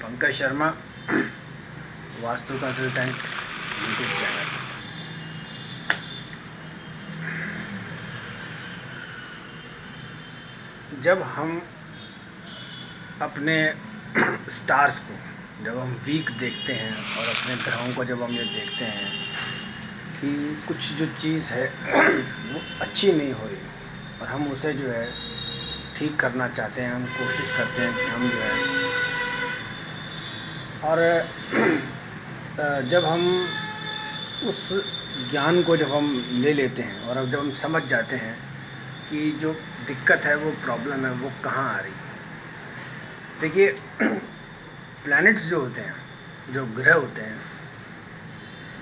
Pankaj Sharma, vastu consultant, YouTube channel. जब हम अपने स्टार्स को जब हम वीक देखते हैं और अपने ग्रहों को जब हम ये देखते हैं कि कुछ जो चीज़ है वो अच्छी नहीं हो रही और हम उसे जो है ठीक करना चाहते हैं, हम कोशिश करते हैं कि हम जो है और जब हम उस ज्ञान को जब हम ले लेते हैं और अब जब हम समझ जाते हैं कि जो दिक्कत है, वो प्रॉब्लम है, वो कहाँ आ रही है। देखिए, प्लैनेट्स जो होते हैं, जो ग्रह होते हैं,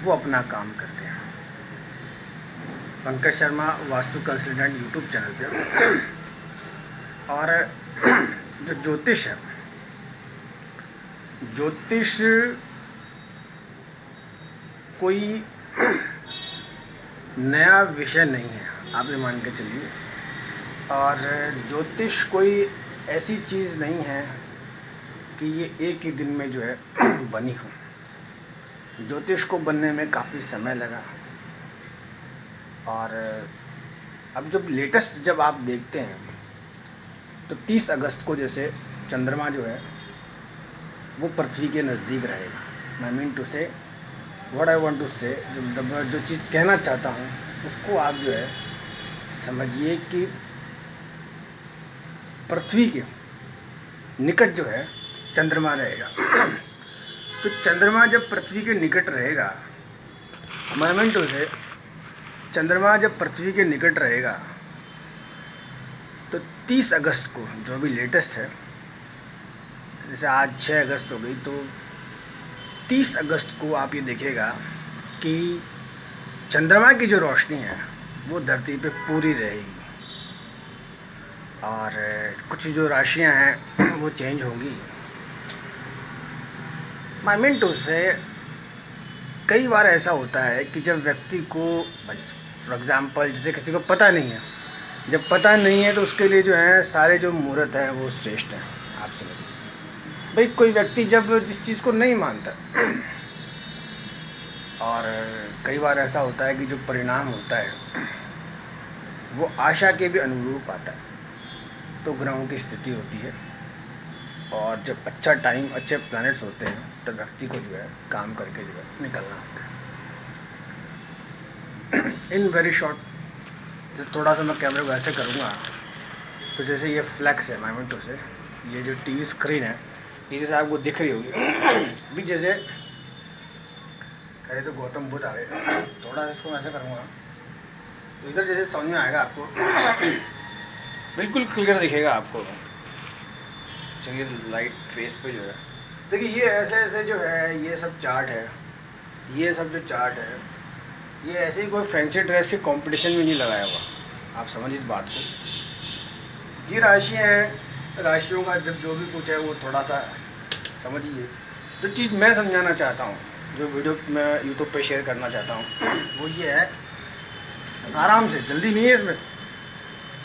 वो अपना काम करते हैं। Pankaj Sharma vastu consultant YouTube channel पे। और जो ज्योतिष है, ज्योतिष कोई नया विषय नहीं है, आप ये मान के चलिए। और ज्योतिष कोई ऐसी चीज़ नहीं है कि ये एक ही दिन में जो है बनी हो। ज्योतिष को बनने में काफ़ी समय लगा। और अब जब लेटेस्ट जब आप देखते हैं तो 30 अगस्त को जैसे चंद्रमा जो है वो पृथ्वी के नज़दीक रहेगा। I mean to say what I want to से, जो चीज़ कहना चाहता हूँ उसको आप जो है समझिए कि पृथ्वी के निकट जो है चंद्रमा रहेगा। तो चंद्रमा जब पृथ्वी के निकट रहेगा, आई मीन टू से चंद्रमा जब पृथ्वी के निकट रहेगा तो 30 अगस्त को जो भी लेटेस्ट है, जैसे आज 6 अगस्त हो गई, तो 30 अगस्त को आप ये देखिएगा कि चंद्रमा की जो रोशनी है वो धरती पे पूरी रहेगी और कुछ जो राशियां हैं वो चेंज होंगी। आई मीन टू से कई बार ऐसा होता है कि जब व्यक्ति को, फॉर एग्ज़ाम्पल, जैसे किसी को पता नहीं है, जब पता नहीं है तो उसके लिए जो है सारे जो मुहूर्त हैं वो श्रेष्ठ हैं। आप समझिए भाई, कोई व्यक्ति जब जिस चीज़ को नहीं मानता, और कई बार ऐसा होता है कि जो परिणाम होता है वो आशा के भी अनुरूप आता है, तो ग्रहों की स्थिति होती है। और जब अच्छा टाइम, अच्छे प्लैनेट्स होते हैं तब व्यक्ति को जो है काम करके जो है निकलना होता है। इन वेरी शॉर्ट, थोड़ा सा मैं कैमरे को ऐसे करूँगा तो जैसे ये फ्लैक्स है, मैं तो से ये जो टीवी स्क्रीन है, ये जैसे आपको दिख रही होगी अभी, जैसे कहे तो गौतम बुद्ध आ गए। थोड़ा सा इसको ऐसे करूँगा तो इधर जैसे समझ में आएगा आपको, बिल्कुल क्लियर दिखेगा आपको। चलिए लाइट फेस पे जो है, देखिए ये ऐसे ऐसे जो है ये सब चार्ट है, ये सब जो चार्ट है ये ऐसे ही कोई फैंसी ड्रेस के कंपटीशन में नहीं लगाया हुआ। आप समझ इस बात को। ये राशियाँ हैं, राशियों का जब जो भी कुछ है वो थोड़ा सा समझिए। जो चीज़ मैं समझाना चाहता हूँ, जो वीडियो मैं यूट्यूब पे शेयर करना चाहता हूँ, वो ये है, आराम से, जल्दी नहीं है इसमें,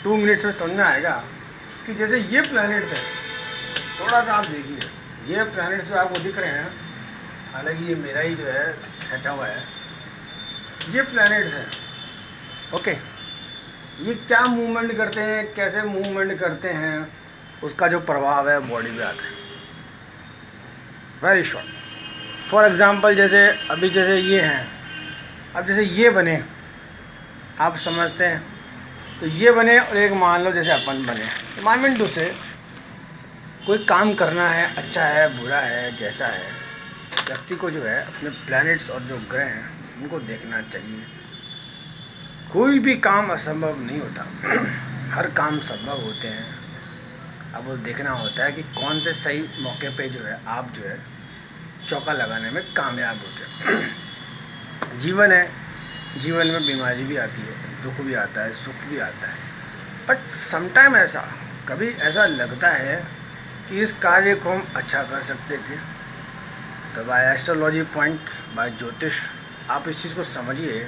2 मिनट्स में समझ में आएगा कि जैसे ये प्लैनेट्स है, थोड़ा सा आप देखिए, ये प्लैनेट्स जो आपको दिख रहे हैं, हालांकि ये मेरा ही जो है खींचा हुआ है, ये प्लैनेट्स हैं। ओके, ये क्या मूवमेंट करते हैं, कैसे मूवमेंट करते हैं, उसका जो प्रभाव है बॉडी पे आता है। वेरी शॉर्ट, फॉर एग्ज़ाम्पल, जैसे अभी जैसे ये हैं, अब जैसे ये बने, आप समझते हैं, तो ये बने और एक मान लो जैसे अपन बने, मान मीन टू से कोई काम करना है, अच्छा है, बुरा है, जैसा है, व्यक्ति को जो है अपने प्लैनेट्स और जो ग्रह हैं उनको देखना चाहिए। कोई भी काम असंभव नहीं होता, हर काम संभव होते हैं। अब वो देखना होता है कि कौन से सही मौके पे जो है आप जो है चौका लगाने में कामयाब होते हैं। जीवन है, जीवन में बीमारी भी आती है, दुख भी आता है, सुख भी आता है, बट समटाइम ऐसा, कभी ऐसा लगता है कि इस कार्य को हम अच्छा कर सकते थे। तो बाय एस्ट्रोलॉजी पॉइंट, बाय ज्योतिष, आप इस चीज़ को समझिए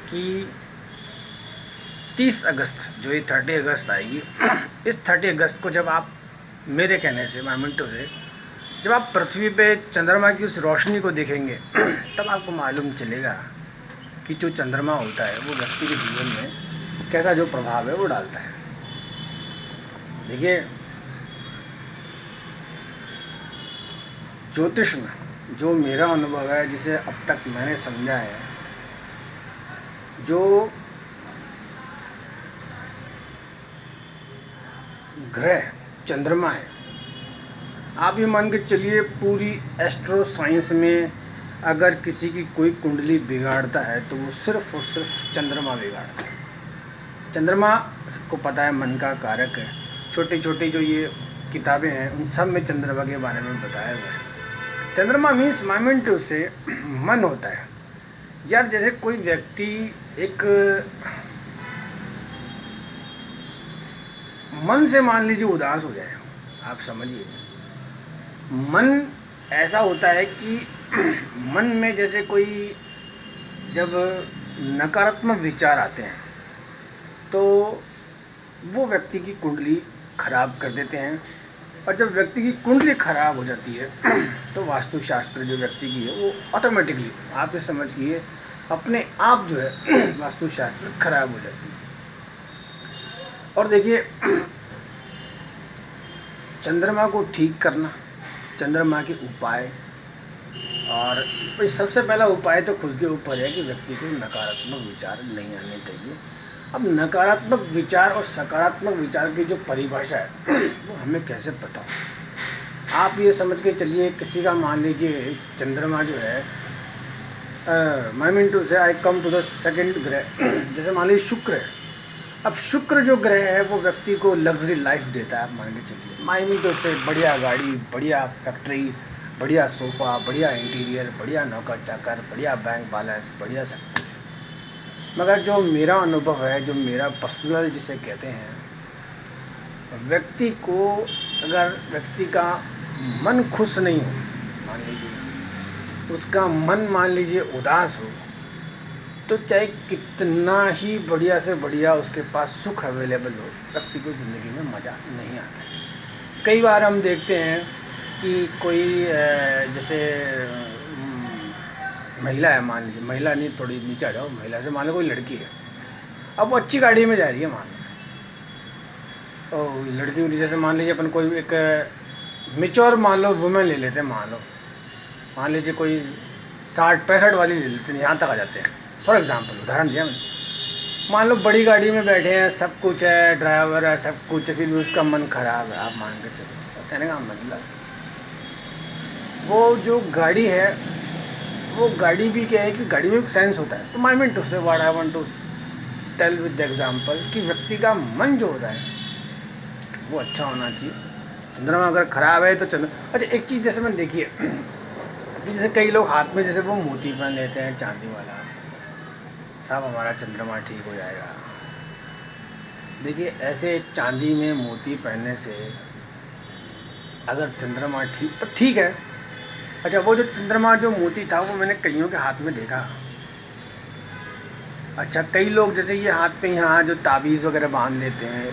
कि 30 अगस्त जो ये 30 अगस्त आएगी, इस 30 अगस्त को जब आप मेरे कहने से, मैं मिनटों से जब आप पृथ्वी पे चंद्रमा की उस रोशनी को देखेंगे तब आपको मालूम चलेगा कि जो चंद्रमा होता है वो व्यक्ति के जीवन में कैसा जो प्रभाव है वो डालता है। देखिए, ज्योतिष में जो मेरा अनुभव है, जिसे अब तक मैंने समझा है, जो ग्रह चंद्रमा है, आप ये मान के चलिए पूरी एस्ट्रो साइंस में अगर किसी की कोई कुंडली बिगाड़ता है तो वो सिर्फ और सिर्फ चंद्रमा बिगाड़ता है। चंद्रमा सबको पता है मन का कारक है। छोटी छोटी जो ये किताबें हैं उन सब में चंद्रमा के बारे में बताया हुआ है। चंद्रमा मीन्स माइंड से मन होता है यार। जैसे कोई व्यक्ति एक मन से मान लीजिए उदास हो जाए, आप समझिए, मन ऐसा होता है कि मन में जैसे कोई जब नकारात्मक विचार आते हैं तो वो व्यक्ति की कुंडली खराब कर देते हैं। और जब व्यक्ति की कुंडली खराब हो जाती है तो वास्तुशास्त्र जो व्यक्ति की है वो ऑटोमेटिकली, आप ये समझिए, अपने आप जो है वास्तुशास्त्र खराब हो जाती है। और देखिए, चंद्रमा को ठीक करना, चंद्रमा के उपाय, और भाई सबसे पहला उपाय तो खुद के ऊपर है कि व्यक्ति को नकारात्मक विचार नहीं आने चाहिए। अब नकारात्मक विचार और सकारात्मक विचार की जो परिभाषा है वो हमें कैसे पता हो? आप ये समझ के चलिए, किसी का मान लीजिए चंद्रमा जो है, आई मीन टू से आई कम टू द सेकंड ग्रह, जैसे मान लीजिए शुक्र है। अब शुक्र जो ग्रह है वो व्यक्ति को लग्जरी लाइफ देता है। आप मान के चलिए, आई मीन टू से बढ़िया गाड़ी, बढ़िया फैक्ट्री, बढ़िया सोफ़ा, बढ़िया इंटीरियर, बढ़िया नौकर चाकर, बढ़िया बैंक बैलेंस, बढ़िया सब कुछ। मगर जो मेरा अनुभव है, जो मेरा पर्सनल जिसे कहते हैं, व्यक्ति को अगर व्यक्ति का मन खुश नहीं हो, मान लीजिए उसका मन मान लीजिए उदास हो, तो चाहे कितना ही बढ़िया से बढ़िया उसके पास सुख अवेलेबल हो, व्यक्ति को ज़िंदगी में मज़ा नहीं आता है। कई बार हम देखते हैं कि कोई जैसे महिला है, मान लीजिए, महिला नहीं, थोड़ी नीचे आ जाओ, महिला से मान लो कोई लड़की है, अब वो अच्छी गाड़ी में जा रही है, मान लो, और लड़की जैसे मान लीजिए अपन कोई एक मेच्योर मान लो वुमेन ले लेते हैं, मान लीजिए कोई 60-65 वाली ले लेते हैं, यहाँ तक आ जाते हैं, फॉर एग्जांपल उदाहरण दिया मैंने। मान लो बड़ी गाड़ी में बैठे हैं, सब कुछ है, ड्राइवर है, सब कुछ है, फिर भी उसका मन खराब है। आप मान के चलो, कहने का मतलब वो जो गाड़ी है, वो गाड़ी भी क्या है कि गाड़ी में सेंस होता है। तो my mean to say what I want to tell with the example कि व्यक्ति का मन जो होता है वो अच्छा होना चाहिए। चंद्रमा अगर खराब है तो अच्छा, एक चीज़ जैसे मैंने देखी है, जैसे कई लोग हाथ में जैसे वो मोती पहन लेते हैं चांदी वाला, साहब हमारा चंद्रमा ठीक हो जाएगा। देखिए, ऐसे चांदी में मोती पहनने से अगर चंद्रमा ठीक है। अच्छा, वो जो चंद्रमा जो मोती था वो मैंने कईयों के हाथ में देखा। अच्छा, कई लोग जैसे ये हाथ पे यहाँ जो ताबीज़ वगैरह बांध लेते हैं,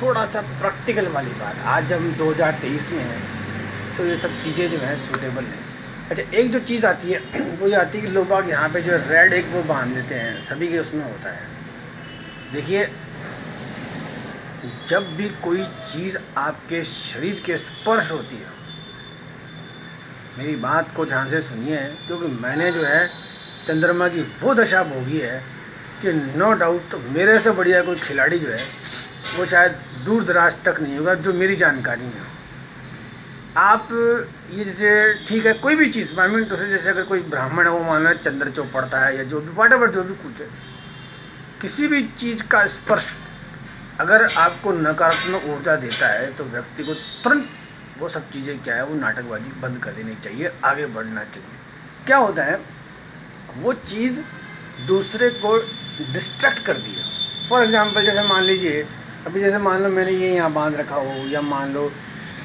थोड़ा सा प्रैक्टिकल वाली बात, आज हम 2023 में हैं तो ये सब चीज़ें जो है सूटेबल नहीं। अच्छा, एक जो चीज़ आती है वो ये आती है कि लोग यहाँ पे जो रेड एक वो बांध देते हैं, सभी के उसमें होता है। देखिए, जब भी कोई चीज़ आपके शरीर के स्पर्श होती है, मेरी बात को ध्यान से सुनिए, क्योंकि मैंने जो है चंद्रमा की वो दशा भोगी है कि नो डाउट मेरे से बढ़िया कोई खिलाड़ी जो है वो शायद दूर दराज तक नहीं होगा, जो मेरी जानकारी में। आप ये जैसे ठीक है, कोई भी चीज़ माइंड तो से, जैसे अगर कोई ब्राह्मण है वो माना चंद्र चौक पड़ता है या जो भी व्हाटएवर जो भी कुछ है, किसी भी चीज़ का स्पर्श अगर आपको नकारात्मक ऊर्जा देता है तो व्यक्ति को तुरंत वो सब चीज़ें क्या है वो नाटकबाजी बंद कर देनी चाहिए, आगे बढ़ना चाहिए। क्या होता है, वो चीज़ दूसरे को डिस्ट्रैक्ट कर दिया। फॉर एग्जांपल जैसे मान लीजिए, अभी जैसे मान लो मैंने ये यहाँ बांध रखा हो, या मान लो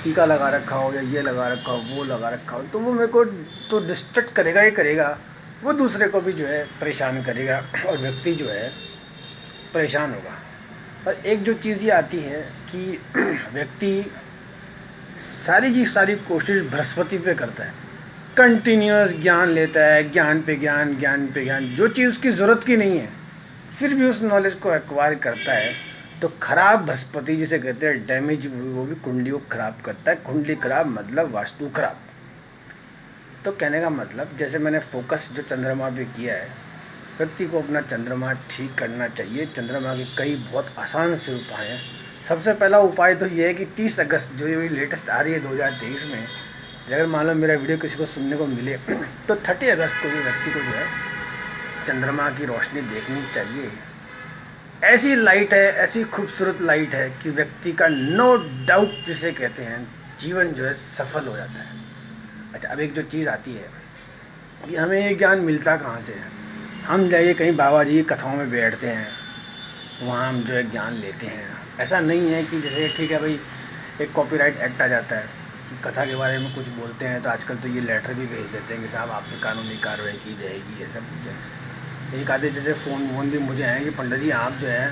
टीका लगा रखा हो, या ये लगा रखा हो, वो लगा रखा हो, तो वो मेरे को तो डिस्ट्रैक्ट करेगा ही करेगा, वो दूसरे को भी जो है परेशान करेगा और व्यक्ति जो है परेशान होगा। और एक जो चीज़ ये आती है कि व्यक्ति सारी की सारी कोशिश बृहस्पति पे करता है, कंटिन्यूस ज्ञान लेता है, ज्ञान पे ज्ञान, ज्ञान पे ज्ञान, जो चीज़ उसकी ज़रूरत की नहीं है फिर भी उस नॉलेज को एक्वायर करता है। तो खराब बृहस्पति जिसे कहते हैं डैमेज, वो भी कुंडली को खराब करता है। कुंडली खराब मतलब वास्तु खराब। तो कहने का मतलब जैसे मैंने फोकस जो चंद्रमा पे किया है, व्यक्ति को अपना चंद्रमा ठीक करना चाहिए। चंद्रमा के कई बहुत आसान से उपाय हैं। सबसे पहला उपाय तो ये है कि 30 अगस्त जो ये लेटेस्ट आ रही है 2023 में, अगर मान लो मेरा वीडियो किसी को सुनने को मिले तो 30 अगस्त को भी व्यक्ति को जो है चंद्रमा की रोशनी देखनी चाहिए। ऐसी लाइट है, ऐसी खूबसूरत लाइट है कि व्यक्ति का नो डाउट जिसे कहते हैं जीवन जो है सफल हो जाता है। अच्छा, अब एक जो चीज़ आती है कि हमें ये ज्ञान मिलता कहाँ से है। हम जाइए कहीं बाबा जी की कथाओं में बैठते हैं, वहाँ हम जो है ज्ञान लेते हैं। ऐसा नहीं है कि जैसे ठीक है भाई एक कॉपीराइट एक्ट आ जाता है कि कथा के बारे में कुछ बोलते हैं तो आजकल तो ये लेटर भी भेज देते हैं कि साहब आप पे कानूनी कार्रवाई की जाएगी, ये सब कुछ है। एक आधे जैसे फ़ोन भी मुझे आए कि पंडित जी आप जो है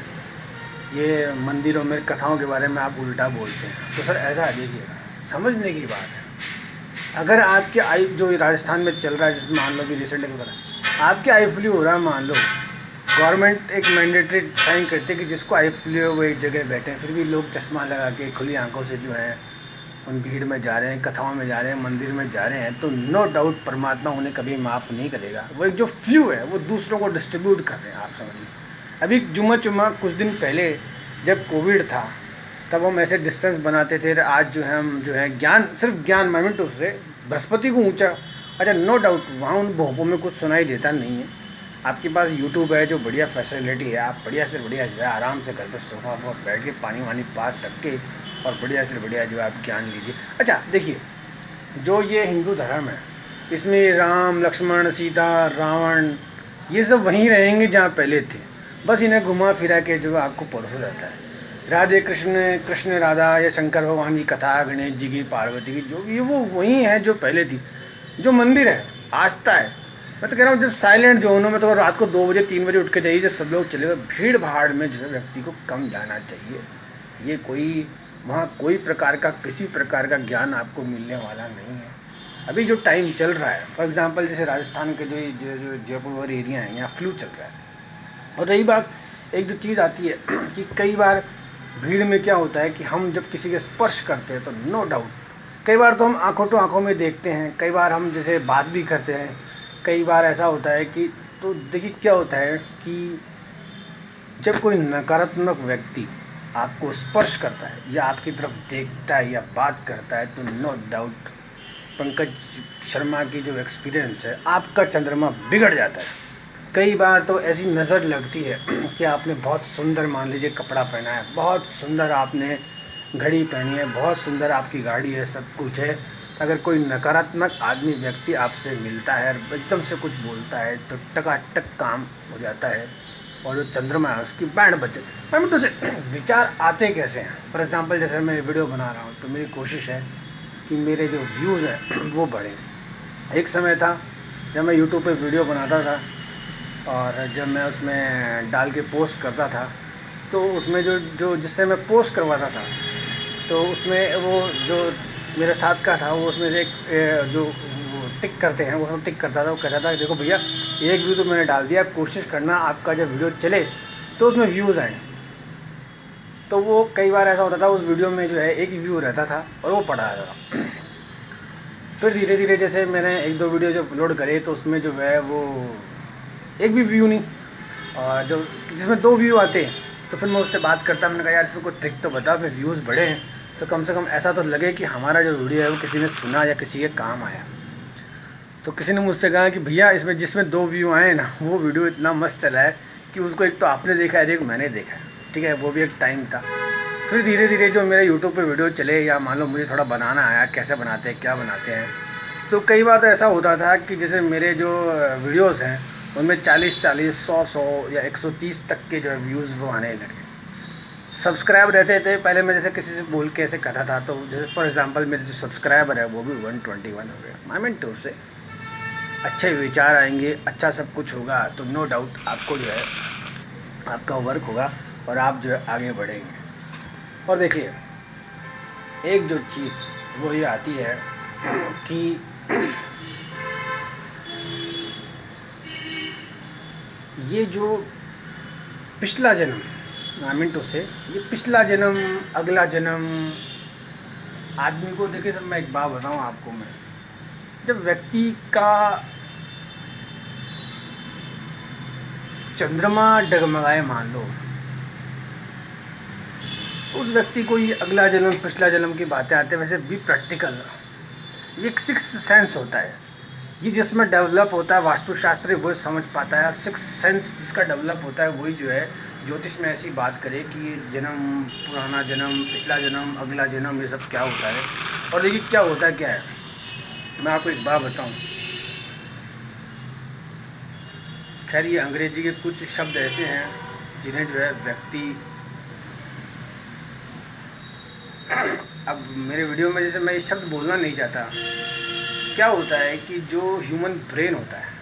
ये मंदिरों में कथाओं के बारे में आप उल्टा बोलते हैं। तो सर ऐसा देखिए, समझने की बात है। अगर आपके आई जो राजस्थान में चल रहा है, जिसमें मान लो कि रिसेंटली वगैरह आपके आई फ्लू हो रहा है, मान लो गवर्नमेंट एक मैंडेटरी साइन करती है कि जिसको आई फ्लू है वो एक जगह बैठे हैं, फिर भी लोग चश्मा लगा के खुली आंखों से जो है उन भीड़ में जा रहे हैं, कथाओं में जा रहे हैं, मंदिर में जा रहे हैं। तो नो डाउट परमात्मा उन्हें कभी माफ़ नहीं करेगा। वो एक जो फ्लू है वो दूसरों को डिस्ट्रीब्यूट कर रहे हैं, आप समझिए। अभी जुम्मा कुछ दिन पहले जब कोविड था तब हम ऐसे डिस्टेंस बनाते थे। आज जो है हम जो है ज्ञान, सिर्फ ज्ञान माइंड से बृहस्पति को ऊंचा। अच्छा, नो डाउट वहाँ उन भोंपों में कुछ सुनाई देता नहीं है। आपके पास यूट्यूब है जो बढ़िया फैसिलिटी है, आप बढ़िया से बढ़िया जो है आराम से घर पर सोफा पर बैठ के पानी वानी पास रख के और बढ़िया से बढ़िया जो है आप ज्ञान लीजिए। अच्छा देखिए, जो ये हिंदू धर्म है इसमें राम लक्ष्मण सीता रावण ये सब वहीं रहेंगे जहाँ पहले थे, बस इन्हें घुमा फिरा के जो आपको परोसा जाता है। राधे कृष्ण, कृष्ण राधा या शंकर भगवान की कथा, गणेश जी की, पार्वती की, जो भी वो वही है जो पहले थी। जो मंदिर है आस्था है। मैं तो कह रहा हूँ जब साइलेंट जोनों में तो रात को 2 बजे 3 बजे उठ के जाइए, जब सब लोग चले गए, भीड़ भाड़ में जो है व्यक्ति को कम जाना चाहिए। ये कोई वहाँ कोई प्रकार का किसी प्रकार का ज्ञान आपको मिलने वाला नहीं है। अभी जो टाइम चल रहा है, फॉर एग्जांपल जैसे राजस्थान के जो जयपुर एरिया है, यहाँ फ्लू चल रहा है। और रही बात, एक जो चीज़ आती है कि कई बार भीड़ में क्या होता है कि हम जब किसी के स्पर्श करते हैं तो नो डाउट कई बार तो हम आंखों टू आंखों में देखते हैं, कई बार हम जैसे बात भी करते हैं, कई बार ऐसा होता है कि तो देखिए क्या होता है कि जब कोई नकारात्मक व्यक्ति आपको स्पर्श करता है या आपकी तरफ देखता है या बात करता है तो नो डाउट पंकज शर्मा की जो एक्सपीरियंस है, आपका चंद्रमा बिगड़ जाता है। कई बार तो ऐसी नज़र लगती है कि आपने बहुत सुंदर मान लीजिए कपड़ा पहना है, बहुत सुंदर आपने घड़ी पहनी है, बहुत सुंदर आपकी गाड़ी है, सब कुछ है। अगर कोई नकारात्मक आदमी व्यक्ति आपसे मिलता है और एकदम से कुछ बोलता है तो टकाटक काम हो जाता है और जो चंद्रमा है उसकी बैंड बजे। मैं तो से विचार आते कैसे हैं। फॉर एग्जांपल जैसे मैं वीडियो बना रहा हूँ तो मेरी कोशिश है कि मेरे जो व्यूज़ हैं वो बढ़ें। एक समय था जब मैं यूट्यूब पे वीडियो बनाता था और जब मैं उसमें डाल के पोस्ट करता था तो उसमें जो जिससे मैं पोस्ट करवाता था तो उसमें वो जो मेरे साथ का था वो उसमें से एक जो टिक करते हैं वो सब टिक करता था। वो कहता था देखो भैया एक व्यू तो मैंने डाल दिया, आप कोशिश करना आपका जब वीडियो चले तो उसमें व्यूज़ आए। तो वो कई बार ऐसा होता था उस वीडियो में जो है एक ही व्यू रहता था और वो पड़ा रहता था। फिर धीरे धीरे जैसे मैंने 1-2 वीडियो जब अपलोड करे तो उसमें जो है वो एक भी व्यू नहीं, और जो जिसमें 2 व्यू आते तो फिर मैं उससे बात करता, मैंने कहा यार इसमें कोई ट्रिक तो बता, फिर व्यूज़ बढ़े हैं तो कम से कम ऐसा तो लगे कि हमारा जो वीडियो है वो किसी ने सुना या किसी के काम आया। तो किसी ने मुझसे कहा कि भैया इसमें जिसमें 2 व्यू आए ना वो वीडियो इतना मस्त चला है कि उसको एक तो आपने देखा है, एक मैंने देखा है, ठीक है, वो भी एक टाइम था। फिर धीरे धीरे जो मेरे यूट्यूब पे वीडियो चले या मान लो मुझे थोड़ा बनाना आया, कैसे बनाते हैं क्या बनाते हैं, तो कई बार तो ऐसा होता था कि जैसे मेरे जो वीडियोज़ हैं उनमें 40-40, 100-100 या 130 तक के जो है व्यूज़ वो आने लगे। सब्सक्राइबर ऐसे थे, पहले मैं जैसे किसी से बोल के ऐसे कहता था तो जैसे फॉर एग्जांपल मेरे जो सब्सक्राइबर है वो भी 121 हो गया। आई मीन टू से अच्छे विचार आएंगे, अच्छा सब कुछ होगा तो नो डाउट आपको जो है आपका वर्क होगा और आप जो है आगे बढ़ेंगे। और देखिए एक जो चीज़ वो ये आती है कि ये जो पिछला जन्म, आई मीन टू से, ये पिछला जन्म, अगला जन्म, आदमी को देखे। सब मैं एक बात बताऊं आपको, मैं जब व्यक्ति का चंद्रमा डगमगाए मान लो, उस व्यक्ति को ये अगला जन्म पिछला जन्म की बातें आते हैं। वैसे भी प्रैक्टिकल, ये एक सिक्स्थ सेंस होता है, ये जिसमें डेवलप होता है वास्तुशास्त्री वही समझ पाता है। सिक्स्थ सेंस जिसका डेवलप होता है वही जो है ज्योतिष में ऐसी बात करे कि ये जन्म, पुराना जन्म, पिछला जन्म, अगला जन्म, ये सब क्या होता है और देखिए क्या होता है। क्या है, मैं आपको एक बात बताऊं। खैर ये अंग्रेजी के कुछ शब्द ऐसे हैं जिन्हें जो है व्यक्ति, अब मेरे वीडियो में जैसे मैं ये शब्द बोलना नहीं चाहता। क्या होता है कि जो ह्यूमन ब्रेन होता है,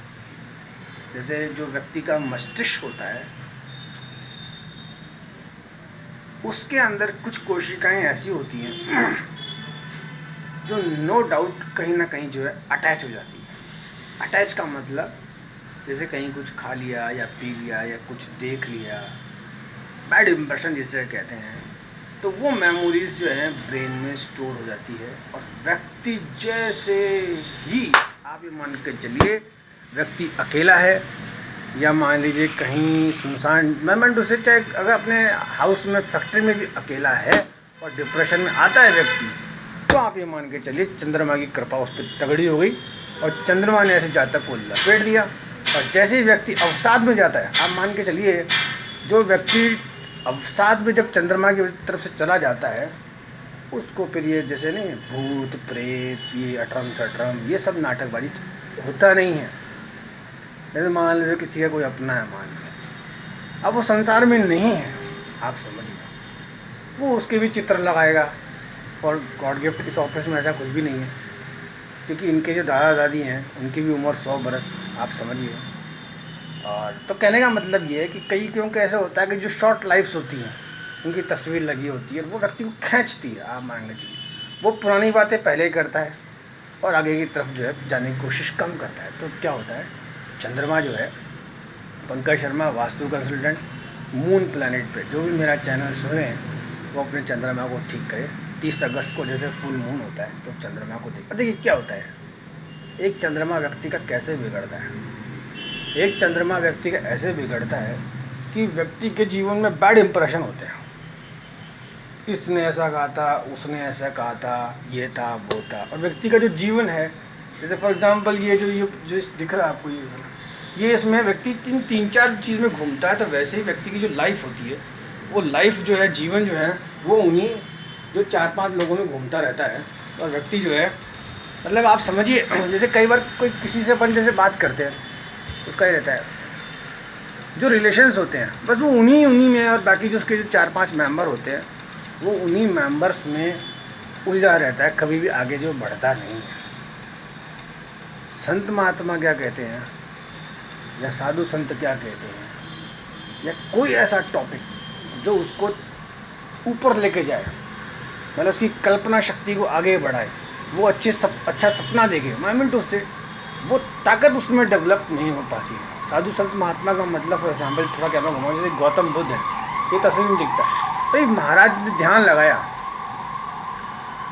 जैसे जो व्यक्ति का मस्तिष्क होता है, उसके अंदर कुछ कोशिकाएं ऐसी होती हैं जो नो डाउट कहीं ना कहीं जो है अटैच हो जाती है। अटैच का मतलब जैसे कहीं कुछ खा लिया या पी लिया या कुछ देख लिया, बैड इम्प्रेशन जिसे कहते हैं, तो वो मेमोरीज जो है ब्रेन में स्टोर हो जाती है। और व्यक्ति जैसे ही, आप ये मान के चलिए व्यक्ति अकेला है या मान लीजिए कहीं सुनसान, मैं मान तो से चाहे अगर अपने हाउस में, फैक्ट्री में भी अकेला है और डिप्रेशन में आता है व्यक्ति, तो आप ये मान के चलिए चंद्रमा की कृपा उस पर तगड़ी हो गई और चंद्रमा ने ऐसे जातक को लपेट दिया। और जैसे ही व्यक्ति अवसाद में जाता है, आप मान के चलिए जो व्यक्ति अवसाद में जब चंद्रमा की तरफ से चला जाता है, उसको फिर ये जैसे नहीं भूत प्रेत, ये अटरम सटरम, ये सब नाटकबाजी होता नहीं है। जैसे मान लीजिए किसी का कोई अपना है, मान लीजिए अब वो संसार में नहीं है, आप समझिए, वो उसके भी चित्र लगाएगा। फॉर गॉड गिफ्ट इस ऑफिस में ऐसा कुछ भी नहीं है, क्योंकि इनके जो दादा दादी हैं उनकी भी उम्र 100 बरस, आप समझिए। और तो कहने का मतलब ये है कि कई क्योंकि ऐसा होता है कि जो शॉर्ट लाइफ्स होती हैं उनकी तस्वीर लगी होती है, वो व्यक्ति को खींचती है, आप मान लीजिए। वो पुरानी बातें पहले ही करता है और आगे की तरफ जो है जाने की कोशिश कम करता है। तो क्या होता है, चंद्रमा जो है, Pankaj Sharma vastu consultant, moon planet पे जो भी मेरा चैनल सुने वो अपने चंद्रमा को ठीक करे। 30 अगस्त को जैसे फुल मून होता है तो चंद्रमा को देखिए। देखिए क्या होता है, एक चंद्रमा व्यक्ति का कैसे बिगड़ता है। एक चंद्रमा व्यक्ति का ऐसे बिगड़ता है कि व्यक्ति के जीवन में बैड इंप्रेशन होते हैं। इसने ऐसा कहा था, उसने ऐसा कहा था, ये था, वो था। और व्यक्ति का जो जीवन है, जैसे फॉर एग्जांपल ये जो दिख रहा है आपको, ये इसमें व्यक्ति तीन चार चीज़ में घूमता है। तो वैसे ही व्यक्ति की जो लाइफ होती है, वो लाइफ जो है, जीवन जो है, वो उन्हीं जो 4-5 लोगों में घूमता रहता है। और व्यक्ति जो है, मतलब आप समझिए, जैसे कई बार कोई किसी से अपन जैसे बात करते हैं, उसका ही रहता है जो रिलेशंस होते हैं, बस वो उन्हीं में, और बाकी जो उसके जो 4-5 मेंबर होते हैं वो उन्हीं मेंबर्स में उलझा रहता है, कभी भी आगे जो बढ़ता नहीं है। संत महात्मा क्या कहते हैं या साधु संत क्या कहते हैं, या कोई ऐसा टॉपिक जो उसको ऊपर लेके जाए, मतलब उसकी कल्पना शक्ति को आगे बढ़ाए, वो अच्छा सपना देखे, माइंड उससे वो ताकत उसमें डेवलप नहीं हो पाती है। साधु संत महात्मा का मतलब फॉर एग्जाम्पल थोड़ा क्या मैं घुमाऊँ, जैसे गौतम बुद्ध है, ये तस्वीर में दिखता है भाई, महाराज ने ध्यान लगाया,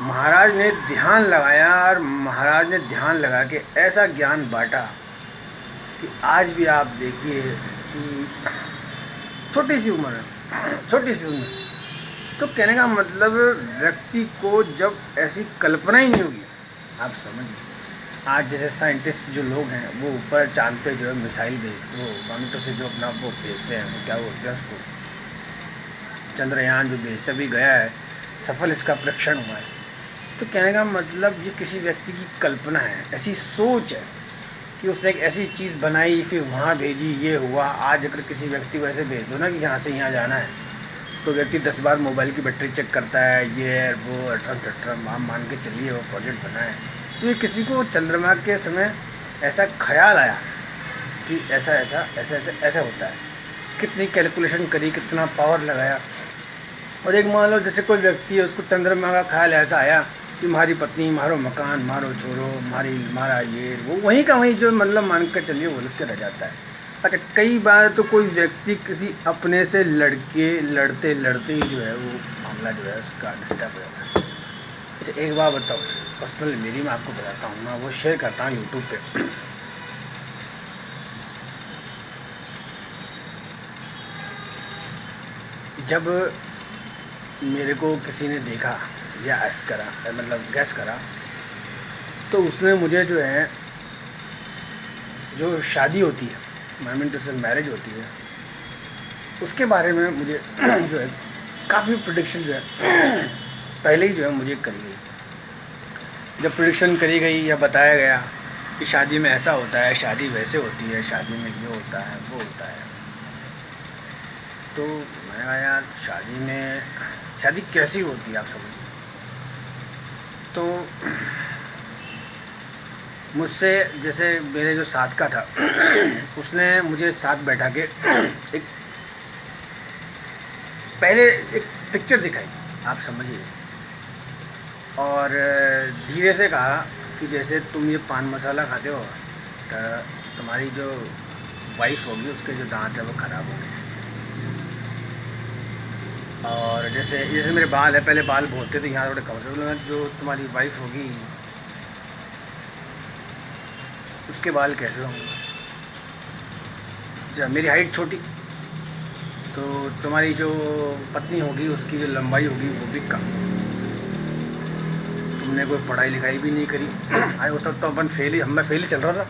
महाराज ने ध्यान लगाया और महाराज ने ध्यान लगा के ऐसा ज्ञान बांटा कि आज भी आप देखिए कि छोटी सी उम्र है। तो कहने का मतलब व्यक्ति को जब ऐसी कल्पना ही नहीं होगी, आप समझिए। आज जैसे साइंटिस्ट जो लोग हैं वो ऊपर चांद पे जो है मिसाइल भेजते, वो गवर्नमेंटों से जो अपना वो भेजते हैं, तो क्या बोलते हैं उसको, चंद्रयान जो भेजता भी गया है, सफल इसका परीक्षण हुआ है। तो कहने का मतलब ये किसी व्यक्ति की कल्पना है, ऐसी सोच है कि उसने एक ऐसी चीज़ बनाई, फिर वहाँ भेजी, ये हुआ। आज अगर किसी व्यक्ति को ऐसे भेज दो ना कि यहाँ से यहाँ जाना है, तो व्यक्ति 10 बार मोबाइल की बैटरी चेक करता है, ये है वो, अटरम आप मान के चलिए वो प्रोजेक्ट बना है। तो ये किसी को चंद्रमा के समय ऐसा ख्याल आया कि ऐसा होता है, कितनी कैलकुलेशन करी, कितना पावर लगाया। और एक मान लो जैसे कोई व्यक्ति है, उसको चंद्रमा का ख्याल ऐसा आया तुम्हारी पत्नी, मारो मकान, मारो छोरो, मारा ये वो, वहीं का वहीं जो मतलब मान कर चलिए उलझ के रह जाता है। अच्छा, कई बार तो कोई व्यक्ति किसी अपने से लड़ते लड़ते ही जो है वो मामला जो है उसका डिस्टर्ब हो जाता है। अच्छा, एक बार बताओ पर्सनल मेरी, मैं आपको बताता हूँ, मैं वो शेयर करता हूँ यूट्यूब पे। जब मेरे को किसी ने देखा या ऐस करा, मतलब गैस करा, तो उसने मुझे जो है, जो शादी होती है, आई मीन टू से मैरिज होती है, उसके बारे में मुझे जो है काफ़ी प्रेडिक्शन जो है पहले ही जो है मुझे करी गई। जब प्रेडिक्शन करी गई या बताया गया कि शादी में ऐसा होता है, शादी वैसे होती है, शादी में ये होता है, वो होता है, तो मैंने कहा यार शादी कैसी होती है आप समझिए। तो मुझसे जैसे मेरे जो साथ का था उसने मुझे साथ बैठा के एक पहले एक पिक्चर दिखाई, आप समझिए, और धीरे से कहा कि जैसे तुम ये पान मसाला खाते हो तो तुम्हारी जो वाइफ होगी उसके जो दांत है वो ख़राब होंगे। और जैसे मेरे बाल है, पहले बाल बोलते थे यहाँ थोड़े कम से, जो तुम्हारी वाइफ होगी उसके बाल कैसे होंगे। जब मेरी हाइट छोटी, तो तुम्हारी जो पत्नी होगी उसकी जो लंबाई होगी वो भी कम। तुमने कोई पढ़ाई लिखाई भी नहीं करी आज उस वक्त तो अपन फेल ही, मैं फेल ही चल रहा था।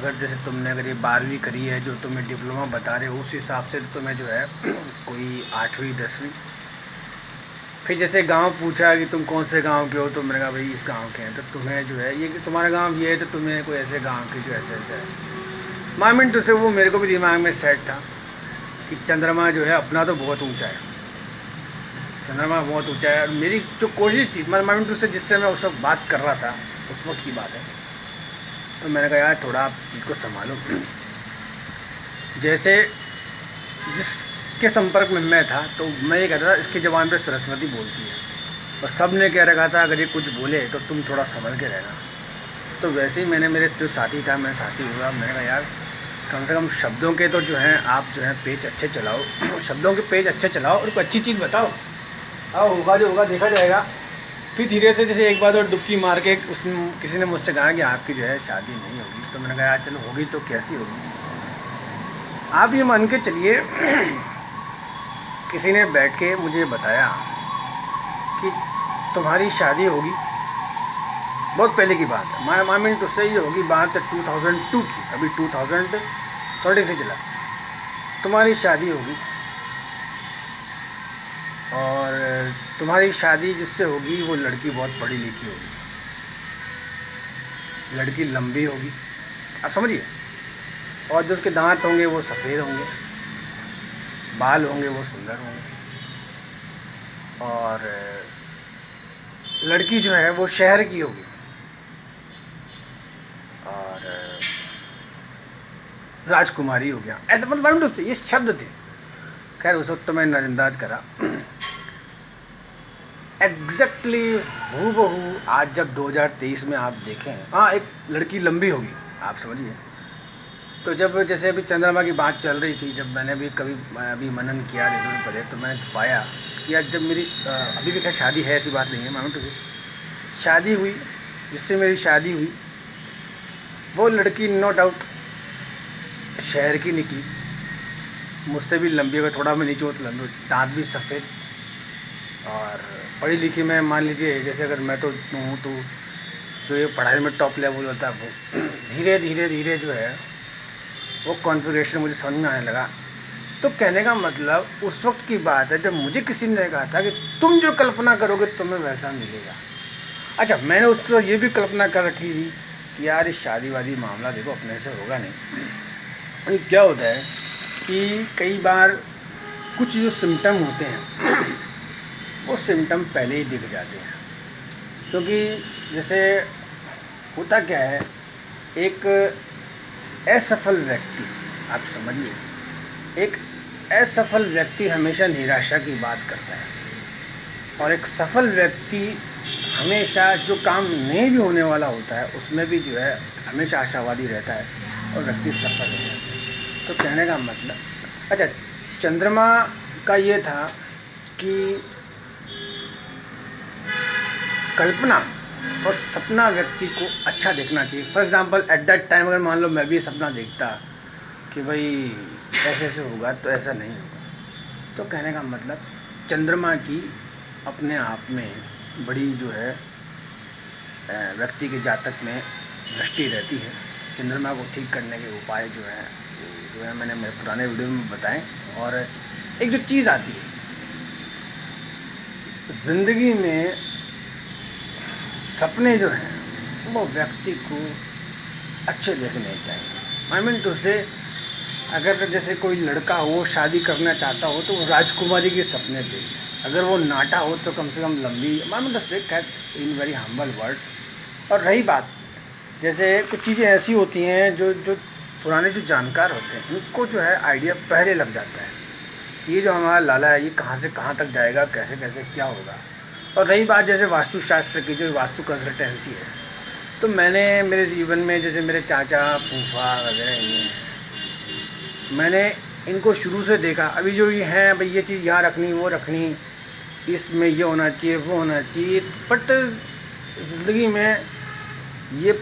और जैसे तुमने अगर ये 12वीं करी है, जो तुम्हें डिप्लोमा बता रहे हो, उस हिसाब से तुम्हें जो है कोई 8वीं 10वीं। फिर जैसे गांव पूछा कि तुम कौन से गांव के हो, तो मैंने कहा भाई इस गांव के हैं। तो तुम्हें जो है ये कि तुम्हारा गांव ये है, तो तुम्हें कोई ऐसे गांव के जो ऐसे ऐसे है। मामिन तो से वो मेरे को भी दिमाग में सेट था कि चंद्रमा जो है अपना तो बहुत ऊंचा है, चंद्रमा बहुत ऊंचा है। और मेरी जो कोशिश थी, मामिन टू से जिससे मैं उस वक्त बात कर रहा था, उस वक्त की बात है, तो मैंने कहा यार थोड़ा आप चीज़ को संभालो। जैसे जिसके संपर्क में मैं था, तो मैं ये कहता था इसकी ज़बान पे सरस्वती बोलती है, और सब ने कह रखा था अगर ये कुछ बोले तो तुम थोड़ा संभल के रहना। तो वैसे ही मैंने, मेरे जो साथी था, मैं साथी हुआ, मैंने कहा यार कम से कम शब्दों के तो जो हैं आप जो है पेज अच्छे चलाओ, शब्दों के पेज अच्छे चलाओ और कोई अच्छी चीज़ बताओ। होगा जो होगा देखा जाएगा। फिर धीरे से जैसे एक बार और डुबकी मार के किसी ने मुझसे कहा कि आपकी जो है शादी नहीं होगी। तो मैंने कहा यार चलो होगी तो कैसी होगी। आप ये मान के चलिए किसी ने बैठ के मुझे बताया कि तुम्हारी शादी होगी, बहुत पहले की बात है, आई मीन तो सही होगी बात 2002 की, अभी 2023 चला, तुम्हारी शादी होगी और तुम्हारी शादी जिससे होगी वो लड़की बहुत पढ़ी लिखी होगी, लड़की लंबी होगी, आप समझिए, और जो उसके दांत होंगे वो सफ़ेद होंगे, बाल होंगे वो सुंदर होंगे, और लड़की जो है वो शहर की होगी, और राजकुमारी हो गया, ऐसे मतलब ये शब्द थे। खैर उस वक्त तो मैं नज़रअंदाज करा। एग्जैक्टली हूबहू आज जब 2023 में आप देखें, हाँ एक लड़की लंबी होगी, आप समझिए। तो जब जैसे अभी चंद्रमा की बात चल रही थी, जब मैंने अभी मनन किया इधर पड़े, तो मैंने पाया कि आज जब मेरी अभी भी खैर शादी है, ऐसी बात नहीं है, मानो तो शादी हुई, जिससे मेरी शादी हुई वो लड़की नो डाउट शहर की निकली, मुझसे भी लंबी होगी, थोड़ा मैं नीचे तो लंबी, दांत भी सफ़ेद, और पढ़ी लिखी में मान लीजिए जैसे अगर मैं तो हूँ, तो जो ये पढ़ाई में टॉप लेवल होता है वो धीरे धीरे धीरे जो है वो कॉन्फ़िगरेशन मुझे समझ में आने लगा। तो कहने का मतलब उस वक्त की बात है जब मुझे किसी ने कहा था कि तुम जो कल्पना करोगे तुम्हें वैसा मिलेगा। अच्छा, मैंने उस पर ये भी कल्पना कर रखी थी कि यार इस शादी वादी मामला देखो अपने से होगा नहीं। क्या होता है कि कई बार कुछ जो सिम्टम होते हैं वो सिम्टम पहले ही दिख जाते हैं, क्योंकि जैसे होता क्या है, एक असफल व्यक्ति, आप समझिए, एक असफल व्यक्ति हमेशा निराशा की बात करता है। और एक सफल व्यक्ति हमेशा जो काम नहीं भी होने वाला होता है उसमें भी जो है हमेशा आशावादी रहता है और व्यक्ति सफल हो जाता है। तो कहने का मतलब, अच्छा, चंद्रमा का ये था कि कल्पना और सपना व्यक्ति को अच्छा देखना चाहिए। For example at that time अगर मान लो मैं भी सपना देखता कि भाई ऐसे ऐसे होगा तो ऐसा नहीं होगा, तो कहने का मतलब चंद्रमा की अपने आप में बड़ी जो है व्यक्ति के जातक में दृष्टि रहती है। चंद्रमा को ठीक करने के उपाय जो है मैंने मेरे पुराने वीडियो में बताए। और एक जो चीज़ आती है ज़िंदगी में, सपने जो हैं वो व्यक्ति को अच्छे देखने चाहिए। आई मीन टू से, अगर जैसे कोई लड़का हो शादी करना चाहता हो तो वो राजकुमारी के सपने देखे, अगर वो नाटा हो तो कम से कम लंबी, आई मीन टू से इन वेरी हम्बल वर्ड्स। और रही बात, जैसे कुछ चीज़ें ऐसी होती हैं जो पुराने जो जानकार होते हैं उनको जो है आइडिया पहले लग जाता है, ये जो हमारा लाला है ये कहाँ से कहाँ तक जाएगा, कैसे कैसे क्या होगा। और रही बात जैसे वास्तुशास्त्र की, जो वास्तु कंसल्टेंसी है, तो मैंने मेरे जीवन में जैसे मेरे चाचा फूफा वगैरह ये हैं, मैंने इनको शुरू से देखा। अभी जो ये हैं भाई ये चीज़ यहाँ रखनी वो रखनी, इसमें ये होना चाहिए वो होना चाहिए, बट ज़िंदगी में ये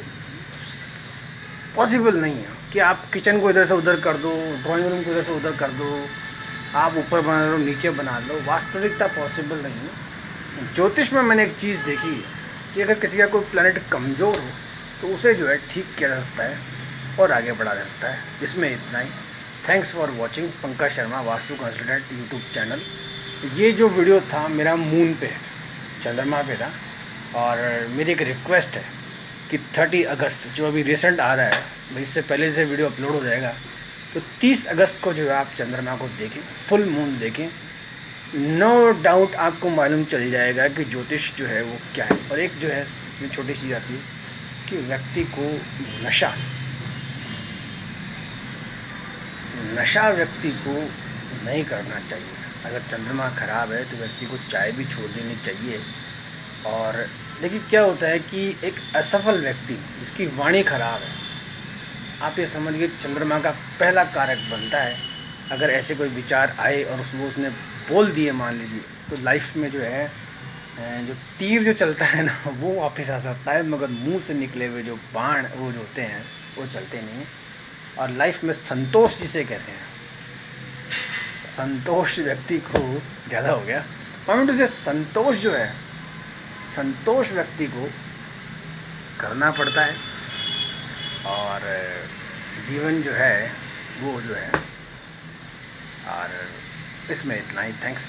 पॉसिबल नहीं है कि आप किचन को इधर से उधर कर दो, ड्राइंग रूम को इधर से उधर कर दो, आप ऊपर बना लो नीचे बना लो, वास्तविकता पॉसिबल नहीं है। ज्योतिष में मैंने एक चीज़ देखी कि अगर किसी का कोई प्लैनेट कमज़ोर हो तो उसे जो है ठीक किया जा सकता है और आगे बढ़ा जा सकता है। इसमें इतना ही। Thanks for watching Pankaj Sharma vastu consultant YouTube channel. ये जो वीडियो था मेरा मून पे है, चंद्रमा पे था, और मेरी एक रिक्वेस्ट है कि 30 अगस्त जो अभी रिसेंट आ रहा है, भाई इससे पहले से वीडियो अपलोड हो जाएगा, तो 30 अगस्त को जो है आप चंद्रमा को देखें, फुल मून देखें। नो डाउट आपको मालूम चल जाएगा कि ज्योतिष जो है वो क्या है। और एक जो है इसमें छोटी सी आती है कि व्यक्ति को नशा व्यक्ति को नहीं करना चाहिए। अगर चंद्रमा खराब है तो व्यक्ति को चाय भी छोड़ देनी चाहिए। और देखिए क्या होता है कि एक असफल व्यक्ति जिसकी वाणी खराब है, आप ये समझिए चंद्रमा का पहला कारक बनता है। अगर ऐसे कोई विचार आए और उसने बोल दिए मान लीजिए, तो लाइफ में जो है जो तीर जो चलता है ना वो वापस आ सकता है, मगर मुंह से निकले हुए जो बाण वो जो होते हैं वो चलते नहीं हैं। और लाइफ में संतोष जिसे कहते हैं, संतोष व्यक्ति को ज़्यादा हो गया पॉइंट से, संतोष जो है, संतोष व्यक्ति को करना पड़ता है। और जीवन जो है वो जो है, और इसमें इतना ही। थैंक्स।